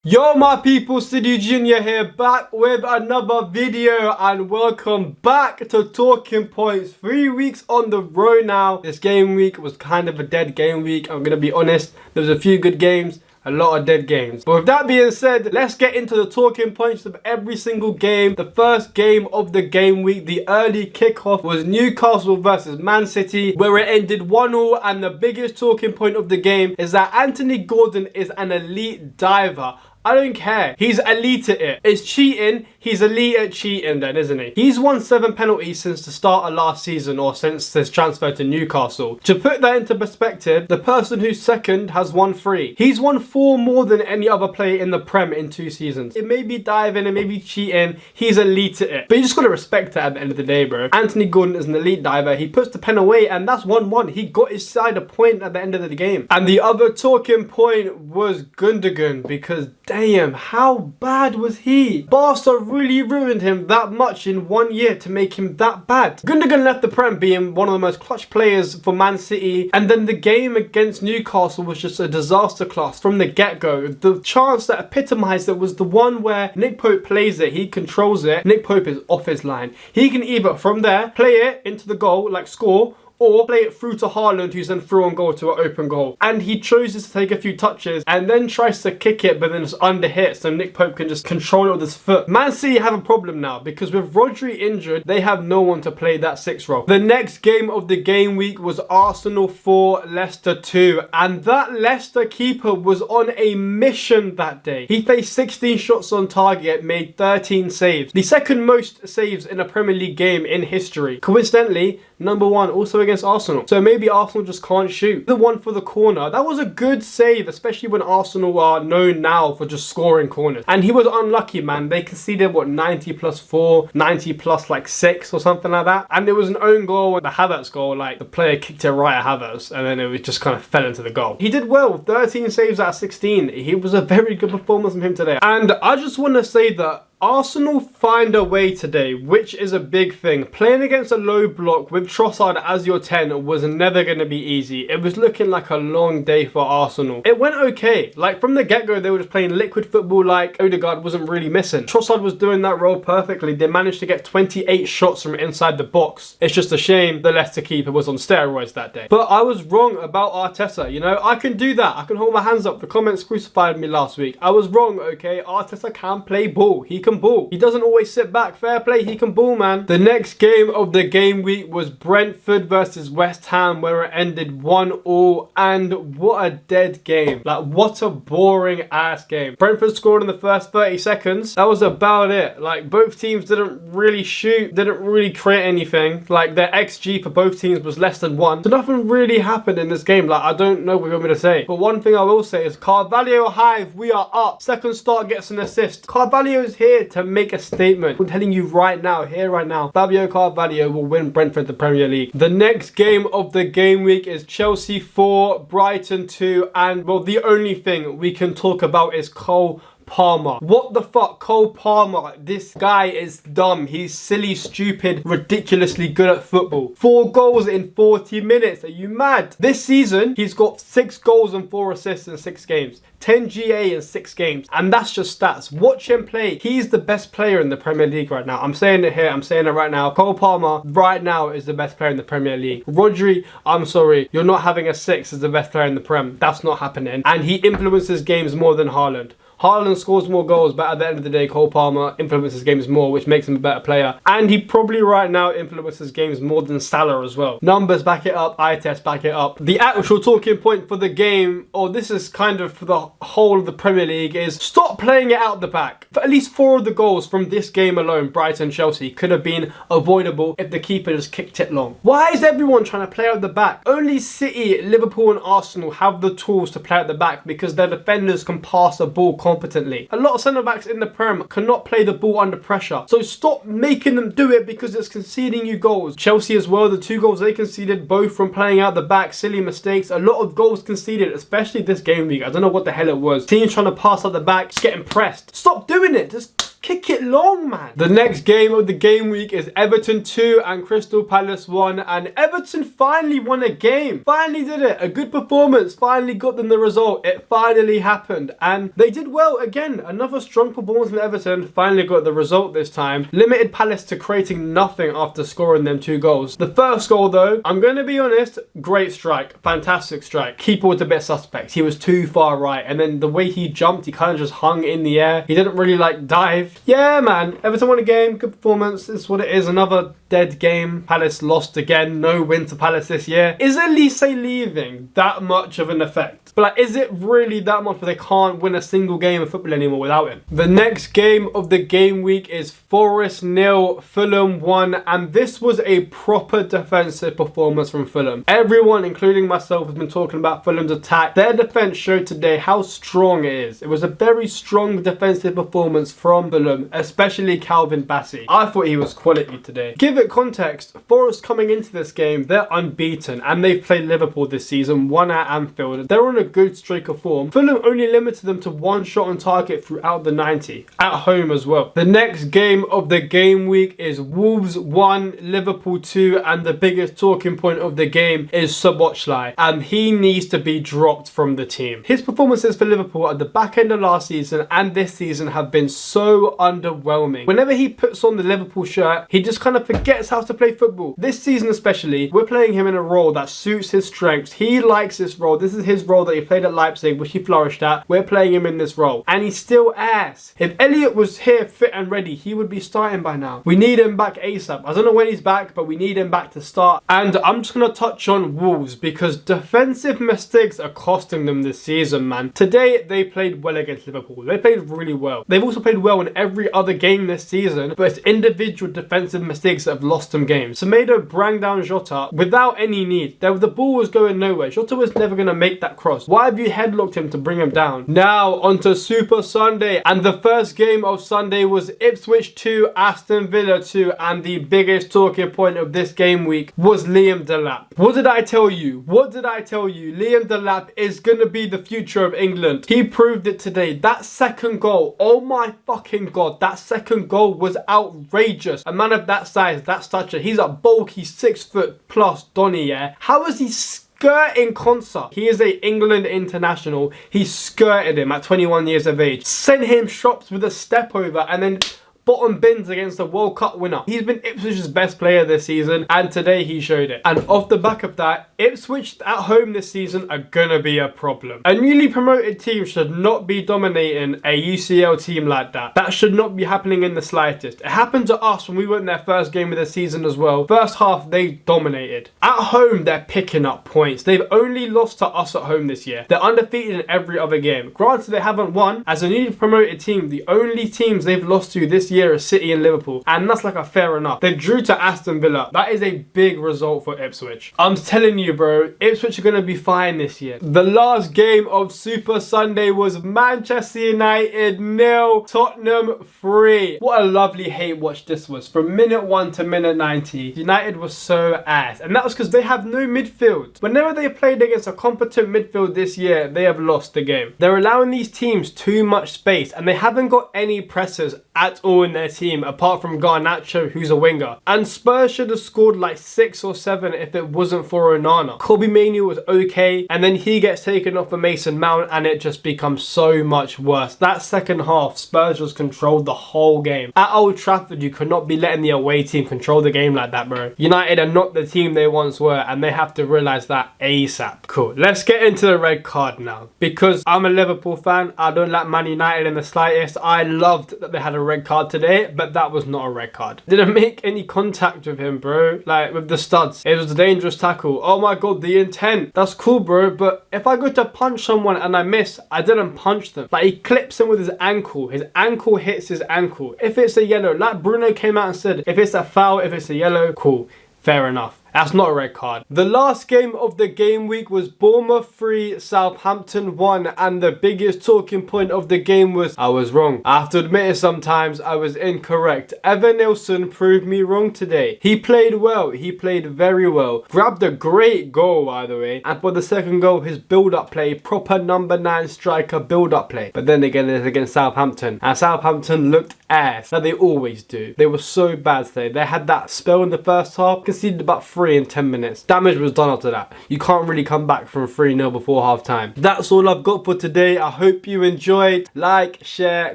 Yo my people, SidhuJr here, back with another video, and welcome back to Talking Points. 3 weeks on the road now. This game week was kind of a dead game week, I'm gonna be honest. There was a few good games, a lot of dead games. But with that being said, let's get into the talking points of every single game. The first game of the game week, the early kickoff, was Newcastle versus Man City, where it ended 1-1, and the biggest talking point of the game is that Anthony Gordon is an elite diver. I don't care. He's elite at it. It's cheating. He's elite at cheating then, isn't he? He's won 7 penalties since the start of last season, or since his transfer to Newcastle. To put that into perspective, the person who's second has won 3. He's won 4 more than any other player in the Prem in 2 seasons. It may be diving, it may be cheating. He's elite at it. But you just got to respect it at the end of the day, bro. Anthony Gordon is an elite diver. He puts the pen away, and that's 1-1. He got his side a point at the end of the game. And the other talking point was Gundogan, because damn, how bad was he? Barca really ruined him that much in 1 year to make him that bad. Gundogan left the Prem being one of the most clutch players for Man City, and then the game against Newcastle was just a disaster class from the get-go. The chance that epitomized it was the one where Nick Pope plays it, he controls it. Nick Pope is off his line. He can either from there play it into the goal, like score, or play it through to Haaland, who's then through on goal to an open goal. And he chooses to take a few touches and then tries to kick it, but then it's under hit, so Nick Pope can just control it with his foot. Man City have a problem now, because with Rodri injured, they have no one to play that 6 role. The next game of the game week was Arsenal 4, Leicester 2. And that Leicester keeper was on a mission that day. He faced 16 shots on target, made 13 saves. The second most saves in a Premier League game in history. Coincidentally, number 1 also against Arsenal. So maybe Arsenal just can't shoot. The one for the corner, that was a good save, especially when Arsenal are known now for just scoring corners. And he was unlucky, man. They conceded, what, 90 plus 4, 90 plus like 6 or something like that. And it was an own goal, and the Havertz goal, like the player kicked it right at Havertz, and then it was just kind of fell into the goal. He did well, 13 saves out of 16. He was a very good performance from him today. And I just want to say that Arsenal find a way today, which is a big thing. Playing against a low block with Trossard as your 10 was never going to be easy. It was looking like a long day for Arsenal. It went okay. Like from the get-go, they were just playing liquid football, like Odegaard wasn't really missing. Trossard was doing that role perfectly. They managed to get 28 shots from inside the box. It's just a shame the Leicester keeper was on steroids that day. But I was wrong about Arteta, you know? I can do that. I can hold my hands up. The comments crucified me last week. I was wrong, okay? Arteta can play ball. He can ball. He doesn't always sit back. Fair play, he can ball, man. The next game of the game week was Brentford versus West Ham, where it ended 1-1, and what a dead game. Like, what a boring ass game. Brentford scored in the first 30 seconds. That was about it. Like, both teams didn't really shoot, didn't really create anything. Like, their XG for both teams was less than 1. So nothing really happened in this game. Like, I don't know what you want me to say. But one thing I will say is Carvalho Hive, we are up. Second start gets an assist. Carvalho is here to make a statement. I'm telling you right now, here right now, Fabio Carvalho will win Brentford the Premier League. The next game of the game week is Chelsea 4, Brighton 2, and well, the only thing we can talk about is Cole Palmer. What the fuck? Cole Palmer. This guy is dumb. He's silly, stupid, ridiculously good at football. 4 goals in 40 minutes. Are you mad? This season, he's got 6 goals and 4 assists in 6 games. 10 GA in 6 games. And that's just stats. Watch him play. He's the best player in the Premier League right now. I'm saying it here. I'm saying it right now. Cole Palmer right now is the best player in the Premier League. Rodri, I'm sorry. You're not having a 6 as the best player in the Prem. That's not happening. And he influences games more than Haaland. Haaland scores more goals, but at the end of the day, Cole Palmer influences games more, which makes him a better player. And he probably right now influences games more than Salah as well. Numbers back it up, eye test back it up. The actual talking point for the game, or this is kind of for the whole of the Premier League, is stop playing it out the back. For at least 4 of the goals from this game alone, Brighton Chelsea, could have been avoidable if the keeper just kicked it long. Why is everyone trying to play out the back? Only City, Liverpool and Arsenal have the tools to play out the back because their defenders can pass the ball competently. A lot of centre-backs in the Prem cannot play the ball under pressure. So stop making them do it because it's conceding you goals. Chelsea as well, the 2 goals they conceded, both from playing out the back, silly mistakes. A lot of goals conceded, especially this game week. I don't know what the hell it was. Teams trying to pass out the back, just getting pressed. Stop doing it. Just Just kick it long, man. The next game of the game week is Everton 2 and Crystal Palace 1, and Everton finally won a game. Finally did it. A good performance. Finally got them the result. It finally happened, and they did well again. Another strong performance from Everton. Finally got the result this time. Limited Palace to creating nothing after scoring them 2 goals. The first goal though, I'm going to be honest, great strike. Fantastic strike. Keeper was a bit suspect. He was too far right, and then the way he jumped, he kind of just hung in the air. He didn't really like dive. Yeah, man. Everton won a game. Good performance. It's what it is. Another dead game. Palace lost again. No win to Palace this year. Is Elise leaving that much of an effect? But like, is it really that much? But they can't win a single game of football anymore without him. The next game of the game week is Forest 0, Fulham 1, and this was a proper defensive performance from Fulham. Everyone, including myself, has been talking about Fulham's attack. Their defense showed today how strong it is. It was a very strong defensive performance from Fulham, especially Calvin Bassey. I thought he was quality today. Give it context, Forest coming into this game, they're unbeaten, and they've played Liverpool this season, 1 at Anfield. They're on a good streak of form. Fulham only limited them to 1 shot on target throughout the 90, at home as well. The next game of the game week is Wolves 1, Liverpool 2, and the biggest talking point of the game is Szoboszlai, and he needs to be dropped from the team. His performances for Liverpool at the back end of last season and this season have been so underwhelming. Whenever he puts on the Liverpool shirt, he just kind of forgets how to play football. This season especially, we're playing him in a role that suits his strengths. He likes this role. This is his role that he played at Leipzig, which he flourished at. We're playing him in this role, and he's still ass. If Elliot was here fit and ready, he would be starting by now. We need him back ASAP. I don't know when he's back, but we need him back to start. And I'm just going to touch on Wolves because defensive mistakes are costing them this season, man. Today, they played well against Liverpool. They played really well. They've also played well in every other game this season, but it's individual defensive mistakes that have lost them games. Semedo brought down Jota without any need. The ball was going nowhere. Jota was never going to make that cross. Why have you headlocked him to bring him down? Now, onto Super Sunday. And the first game of Sunday was Ipswich 2, Aston Villa 2, and the biggest talking point of this game week was Liam Delap. What did I tell you? What did I tell you? Liam Delap is going to be the future of England. He proved it today. That second goal, oh my fucking god, that second goal was outrageous. A man of that size, that stature, he's a bulky 6 foot plus Donny, yeah? How is he skirting concert? He is a England international. He skirted him at 21 years of age. Sent him shops with a step over and then bottom bins against the World Cup winner. He's been Ipswich's best player this season, and today he showed it. And off the back of that, Ipswich at home this season are gonna be a problem. A newly promoted team should not be dominating a UCL team like that. That should not be happening in the slightest. It happened to us when we went in their first game of the season as well. First half, they dominated. At home, they're picking up points. They've only lost to us at home this year. They're undefeated in every other game. Granted, they haven't won. As a newly promoted team, the only teams they've lost to this year are City and Liverpool, and that's like a fair enough. They drew to Aston Villa. That is a big result for Ipswich. I'm telling you, bro, Ipswich are going to be fine this year. The last game of Super Sunday was Manchester United 0, Tottenham 3. What a lovely hate watch this was. From minute 1 to minute 90, United was so ass, and that was because they have no midfield. Whenever they played against a competent midfield this year, they have lost the game. They're allowing these teams too much space, and they haven't got any pressers at all in their team apart from Garnacho, who's a winger. And Spurs should have scored like 6 or 7 if it wasn't for Onana. Kobe Mainoo was okay, and then he gets taken off for Mason Mount, and it just becomes so much worse. That second half, Spurs just controlled the whole game. At Old Trafford, you could not be letting the away team control the game like that, bro. United are not the team they once were, and they have to realise that ASAP. Cool. Let's get into the red card now. Because I'm a Liverpool fan, I don't like Man United in the slightest. I loved that they had a red card today, but that was not a red card. Didn't make any contact with him, bro. Like, with the studs. It was a dangerous tackle. Oh my god, the intent. That's cool, bro, but if I go to punch someone and I miss, I didn't punch them. Like, he clips him with his ankle. His ankle hits his ankle. If it's a yellow, like Bruno came out and said, if it's a foul, if it's a yellow, cool. Fair enough. That's not a red card. The last game of the game week was Bournemouth 3, Southampton 1, and the biggest talking point of the game was I was wrong. I have to admit it sometimes, I was incorrect. Evan Nilsson proved me wrong today. He played well. He played very well. Grabbed a great goal, by the way. And for the second goal, his build-up play, proper number 9 striker build-up play. But then again, it's against Southampton. And Southampton looked ass, like they always do. They were so bad today. They had that spell in the first half, conceded about 3 in 10 minutes. Damage was done after that. You can't really come back from 3-0 before half time. That's all I've got for today. I hope you enjoyed. Like, share,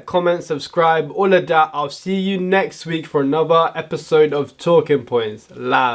comment, subscribe, all of that. I'll see you next week for another episode of Talking Points Live.